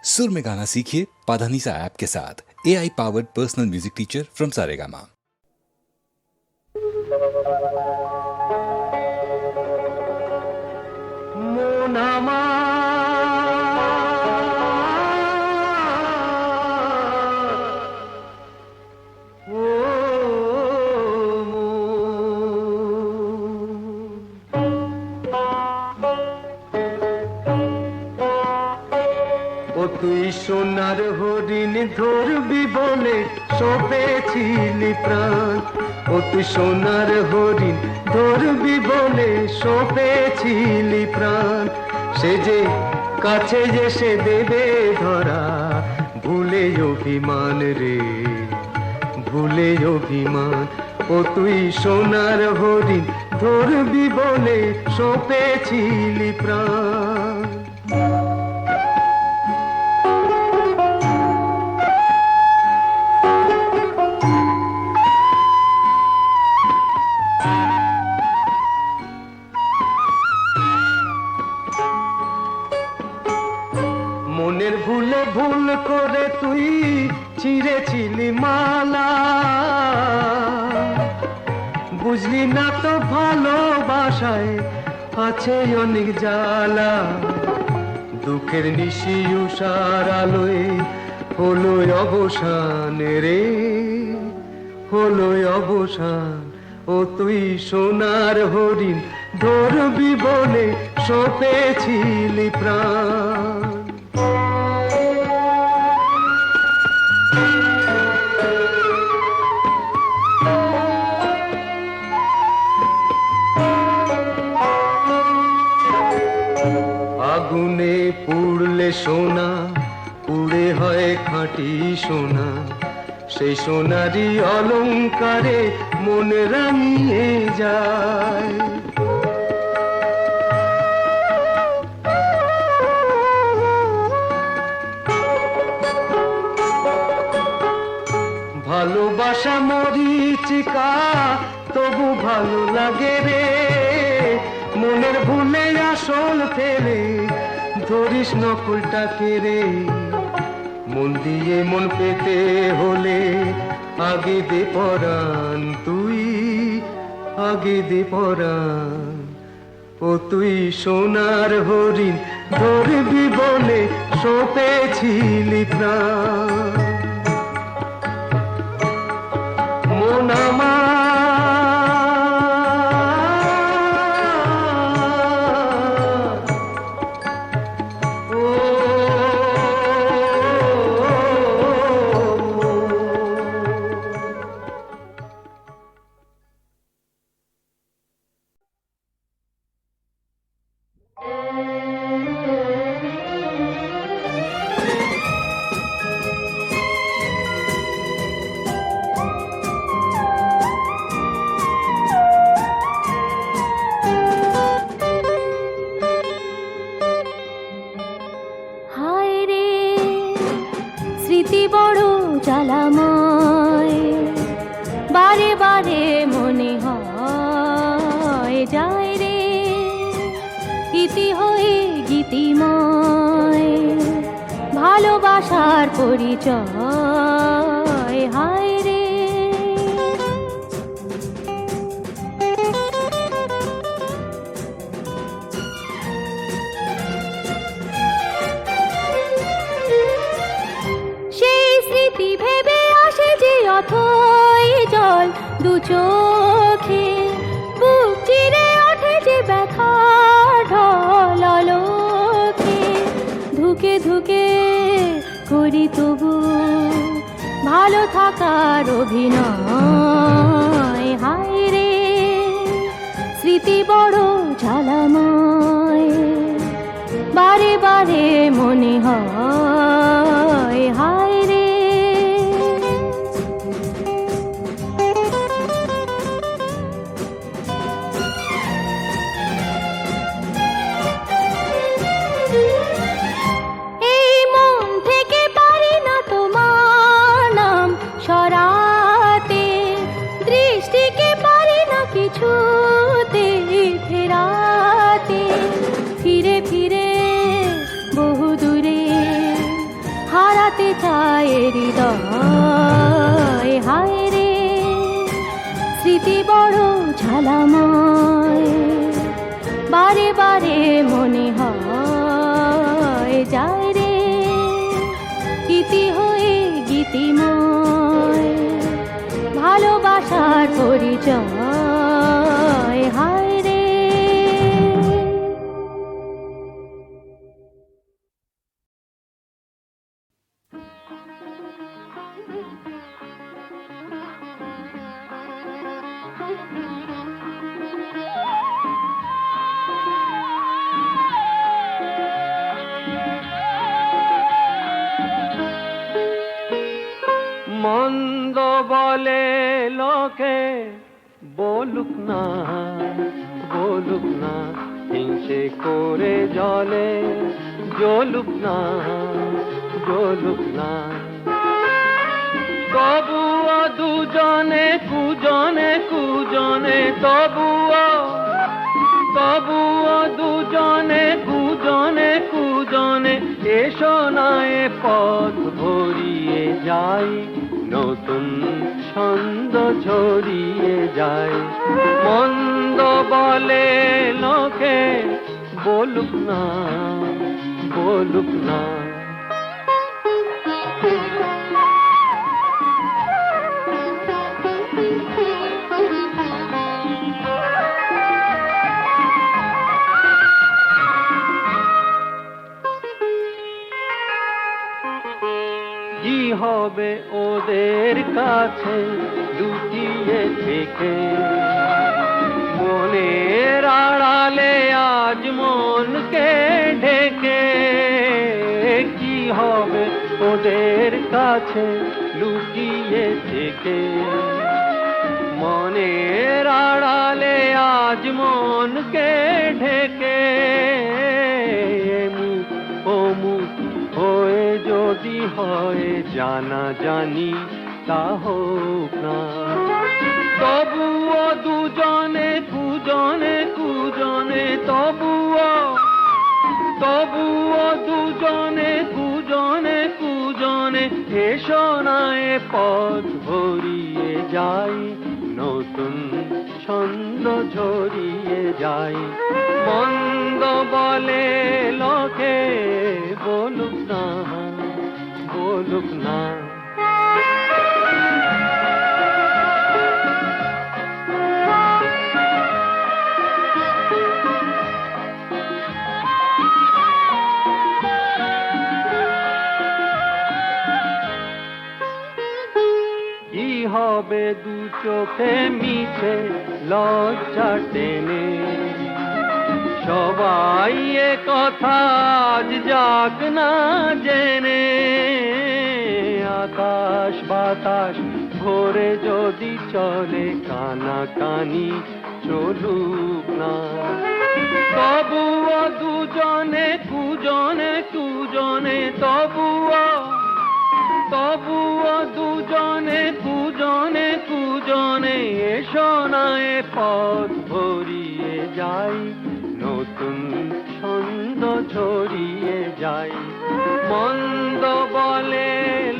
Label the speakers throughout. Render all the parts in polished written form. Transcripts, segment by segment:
Speaker 1: सुर में गाना सीखिए पाधानीसा ऐप के साथ। AI powered personal music teacher from Saregama.
Speaker 2: তুই সোনার হরিণ ধরবি বলে সপেছিলি প্রাণ, ও তুই সোনার হরিণ ধরবি বলে সপেছিলি প্রাণ, সে যে কাছে এসে দেবে ধরা, ভুলে অভিমান রে ভুলে অভিমান। ও তুই সোনার হরিণ ধরবি বলে সপেছিলি প্রাণ। মনের ভুলে ভুল করে তুই ছিঁড়েছিলি মালা, বুঝলি না তো ভালোবাসায় আছে অনেক জ্বালা। দুঃখের নিশি উষার আলোয় হলো অবসান রে হলো অবসান। ও তুই সোনার হরিণ ধরবি বলে সপেছিলি প্রাণ। আগুনে পুড়লে সোনা পুড়ে হয় খাঁটি সোনা, সেই সোনারই অলংকারে মন রাঙিয়ে যায়। ভালোবাসা মরিচিকা তবু ভালো লাগে রে, মনের ভুলে আসল ফেলে ধরিস নকলটাকে রে। মন দিয়ে মন পেতে হলে আগে দে পরাণ, তুই আগে দে পরাণ। ও তুই সোনার হরিণ ধরবি বলে সপেছিলি প্রাণ। মন আমার
Speaker 3: স্মৃতি বড় জ্বালাময়, বারে বারে মনে হয় যায় রে ইতি হয়ে গীতিময়। ভালোবাসার পরিচয় হায় রে ভেবে আসে যে অথই জল দু চোখে, বুক চিরে ওঠে যে ব্যথার ঢল আলোকে। ধুকে ধুকে করি তবু ভালো থাকার অভিনয় হায় রে স্মৃতি বড় জ্বালাময়, বারে বারে মনে হয় হায় রে। ছুতে ফেরাতে ফিরে ফিরে বহু দূরে হারাতে চায় হৃদয়, হায় রে স্মৃতি বড় ঝালাময়, বারে বারে মনে হয় যায় রে গীতি হয়ে গীতিময়, ভালোবাসার পরিচয়, হায় রে।
Speaker 2: মন্দ বলে লোকে, বলুক না বলুক না, হিংসে করে জলে জ্বলুক না জ্বলুক না, তবুও দুজনে কুজনে কুজনে, তবুও দুজনে কুজনে কুজনে, এসো না এ পথ ভরিয়ে যাই, নতুন ছন্দ ছড়িয়ে যায়। মন্দ বলে লোকে, বলুক না বলুক না, কি হবে ওদের কাছে লুকিয়ে থেকে, মনের আড়ালে আজ মনকে ঢেকে, কি হবে ওদের কাছে লুকিয়ে থেকে, মনের আড়ালে আজ মনকে ঢেকে, অমুক হয়ে যদি হয় জানা জানি তা হোক না, তবুও দুজনে কুজনে কুজনে, তবুও দুজনে কুজনে কুজনে, এসো না এ পথ ভরিয়ে যাই, নতুন ছন্দ ঝরিয়ে যাই। মন্দ বলে লোকে, বলুক না বলুক না, কি হবে দু চোখে মিছে লজ্জা টেনে, সবাই এ কথা আজ যাক না জেনে, আকাশ বাতাস ভরে যদি চলে কানাকানি চলুক না, তবুও দুজনে কুজনে কুজনে, তবুও দুজনে কুজনে কুজনে, এসো না এ পথ ভরিয়ে যাই, নতুন ছন্দ ছড়িয়ে যাই। মন্দ বলে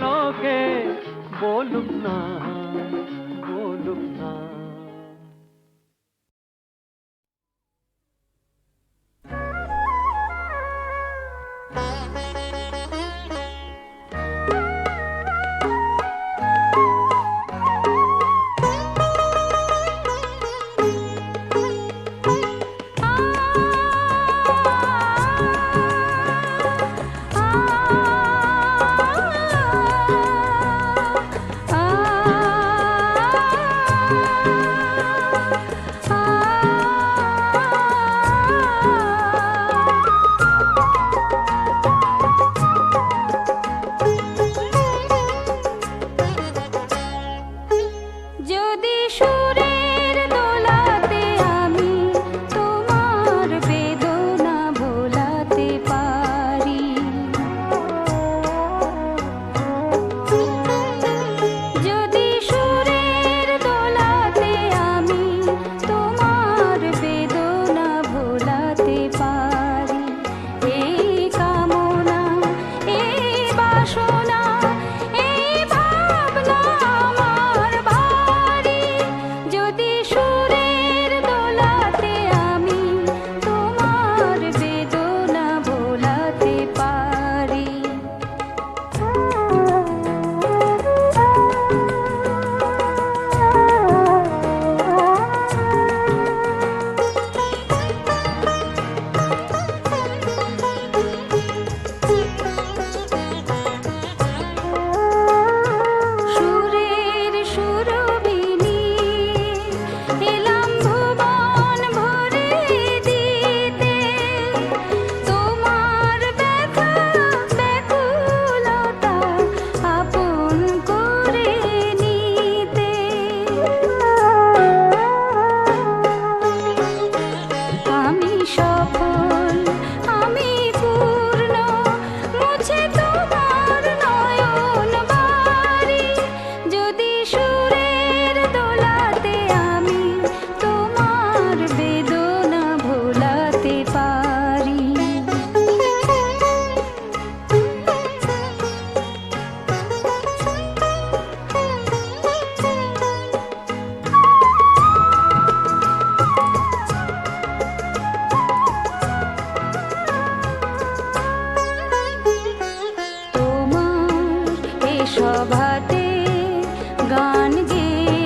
Speaker 2: লোকে, বলুক না বলুক না,
Speaker 3: সোনা সভাতে গান গেয়ে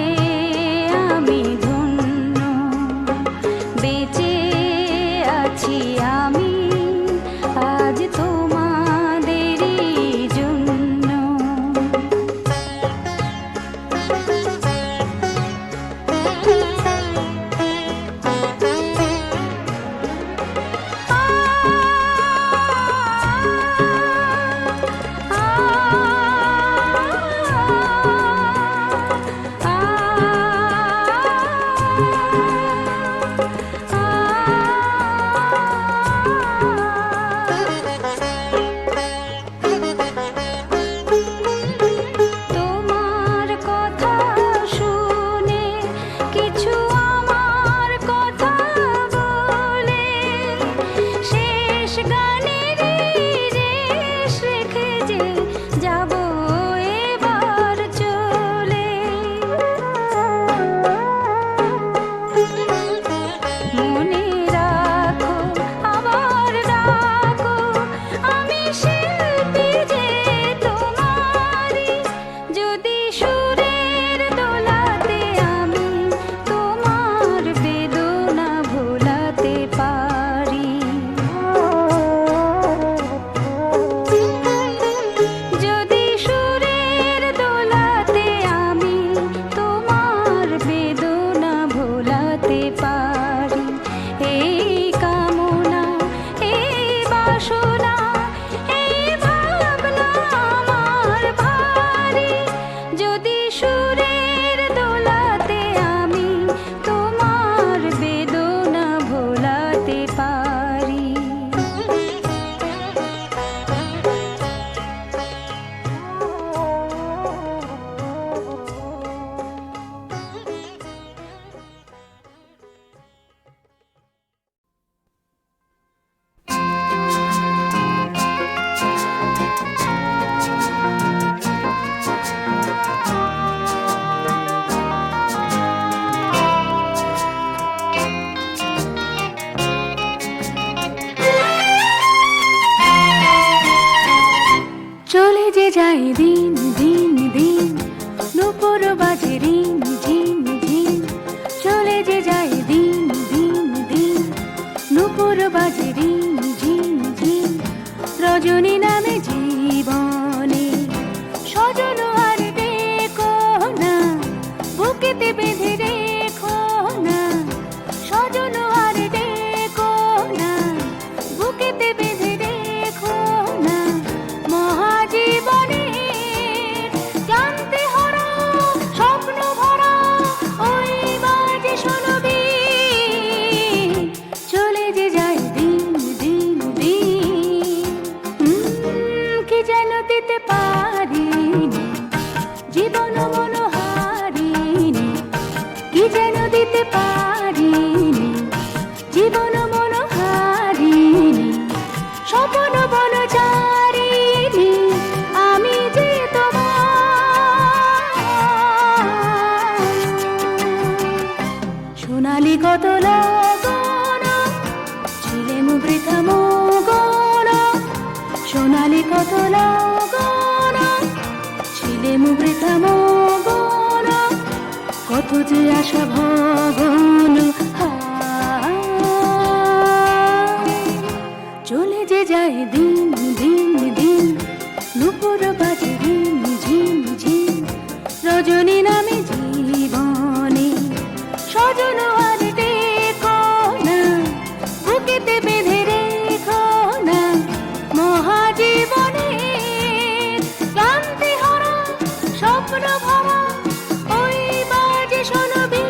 Speaker 3: আমি ধন্য, বেঁচে আছি আমি আজ তোমাদেরই জন্য। তোমার কথা শুনে কিছু আমার কথা বলে শেষ গানের রেশ রেখে যে যাব এবার চলে। মনে রাখো আবার ডাকো, আমি শিল্পী যে তোমারই, যদি সুরের দোলাতে আমি তোমার বেদনা ভোলাতে পারি। যদি সুরের দোলাতে আমি তোমার বেদনা ভোলাতে পারি। এই কামনা, এই বাসনা, এই ভাবনা আমার ভারী, যদি সুরের দোলাতে আমি তোমার বেদনা ভোলাতে পারি। চলে যে যায় দিন দিন দিন, নুপুর বাজে রিন ঝিন ঝিন। চলে যে যায় দিন দিন দিন, নুপুর বাজে রিন ঝিন ঝিন। রজনী নামে জীবনে সজন আর দেখো না, বুকেতে বেঁধে রেখো না। সজন আর দেখো না, বুকেতে বেঁধে রেখো না। মহাজীবনের ক্লান্তি হারা স্বপ্ন ভরা ওই বাজে শোনবি। চলে যে যায় দিন দিন দিন, কি যেন দিতে পারিনি জীবন মনোহারিণী, কি যেন দিতে পারিনি জীবন মনোহারিণী। স্বপ্ন বনচারিণী আমি যে তোমার। সোনালি কত লগন ছিলেম বৃথা মগন, সোনালি কত লগন ছিলেম বৃথা মগন। কত যে আশা ভগন, চলে যে যায় দিন দিন দিন, নুপুর বাজে রিন ঝিন ঝিন। রজনী নামে জীবনে সজন আর দেখো না, বুকেতে বেঁধে রেখো না। মহাজীবনে ক্লান্তি হারা স্বপ্ন ভরা ওই বাজে শোনবি।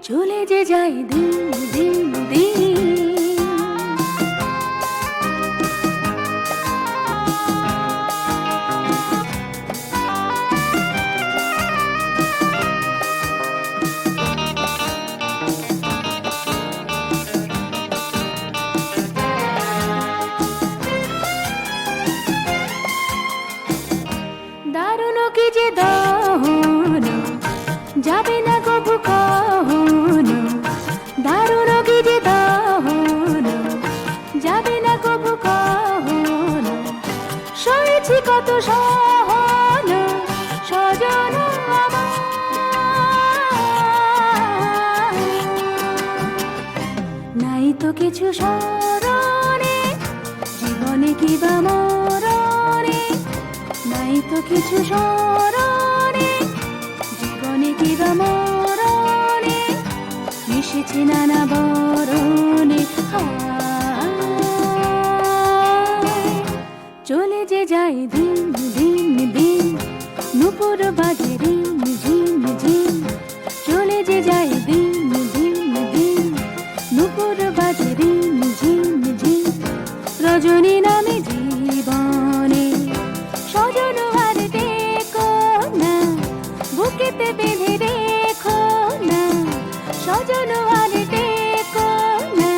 Speaker 3: চলে যে যায় দিন দিন দিন। দারুণ কি যে দহন যাবে না কবু কখনো, দারুণ কি যে দহন যাবে না কবু কখনো। সয়েছে সয়েছি কত সহন সজন আমার, নাই তো কিছু স্মরণে জীবনে কিবা মরণে, নাই তো কিছু স্মরণে জীবনে কিবা মরণে, মিশেছে নানা বরণে। চলে যে যায় দিন দিন দিন, নুপুর বাজে রিম ঝিম ঝিম, চলে যে যায় দিন দিন দিন, নুপুর বাজে রিম ঝিম ঝিম, রজনী নামে জীবনে সজন আর দেখো না, বুকেতে বেঁধে রেখো না, সজন আর দেখো না,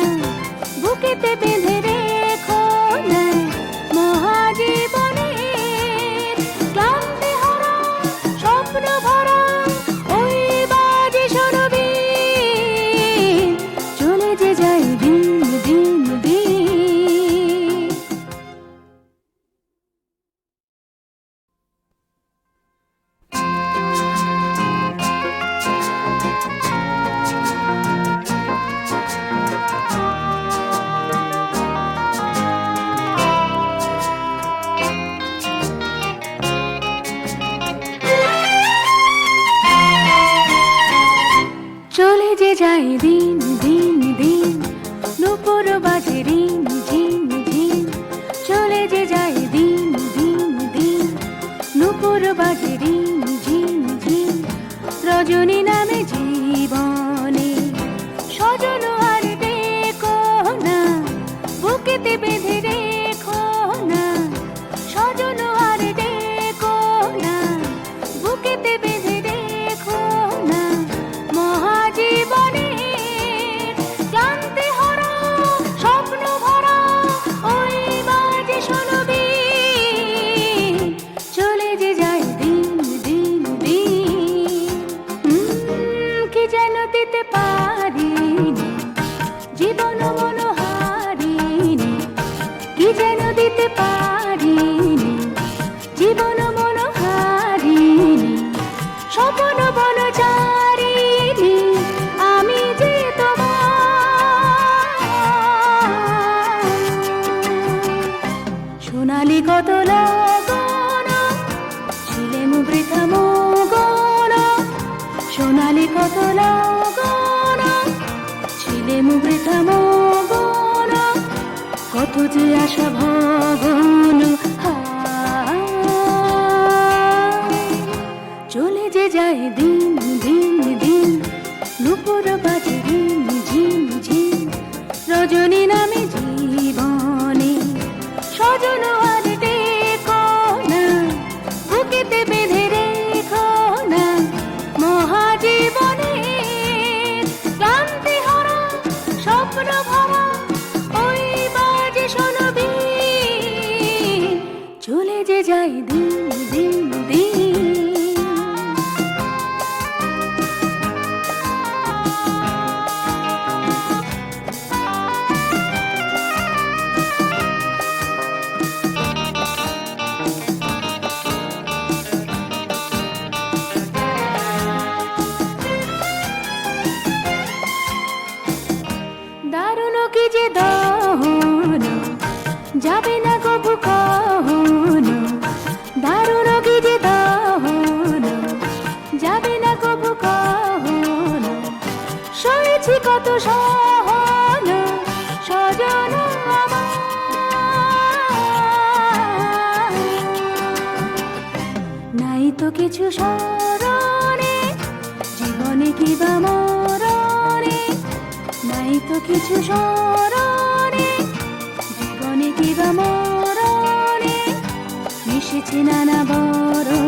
Speaker 3: বুকেতে বেঁধে রেখো না, মহাজীবনের ক্লান্তি হারা স্বপ্ন ভরা ওই বাজে সরবীর, চলে যে যায় দিন দিন দিন। চলে যে যায় দিন দিন দিন, নুপুর বাজে রিম ঝিম ঝিম, চলে যে যায় দিন দিন দিন, নুপুর বাজে রিম ঝিম ঝিম, রজনী নামে জীবনে সজন আর দেখো না, বুকেতে বেঁধে রেখো না, সজন আর দেখো না, বুকেতে বেঁধে রেখো না, মহাজীবনের ক্লান্তি হারা স্বপ্ন ভরা ওই বাজে সরবীর, চলে যে যায় দিন দিন দিন। কি যেন দিতে পারিনি জীবন মনোহারিণী, কি যেন দিতে পারিনি জীবন মনোহারিণী, স্বপ্ন বনচারিণী আমি যে তোমার, সোনালি কত লগন ছিলেম বৃথা মগন, সোনালি কত লগন ছিলেম বৃথা মগন, কত যে আশা ভগন, চলে যে যায় দিন দিন দিন, নুপুর বাজে রিম ঝিম ঝিম, রজনী নামে জীবনে সজন আর দেখো না, বুকেতে বেঁধে রেখো না, মহাজীবনের ক্লান্তি হারা স্বপ্ন ভরা ওই বাজে সরবীর, চলে যে যায় দিন দিন দিন। দারুণ কি যে দহন যাবে না কবু কখনো, দারুণ কি যে দহন যাবে না কবু কখনো, সয়েছি কত সহন সজন আমার, নাই তো কিছু স্মরণে জীবনে কিবা মরণে, নাই তো কিছু স্মরণে জীবনে কিবা মরণে, মিশেছে নানা বরণে।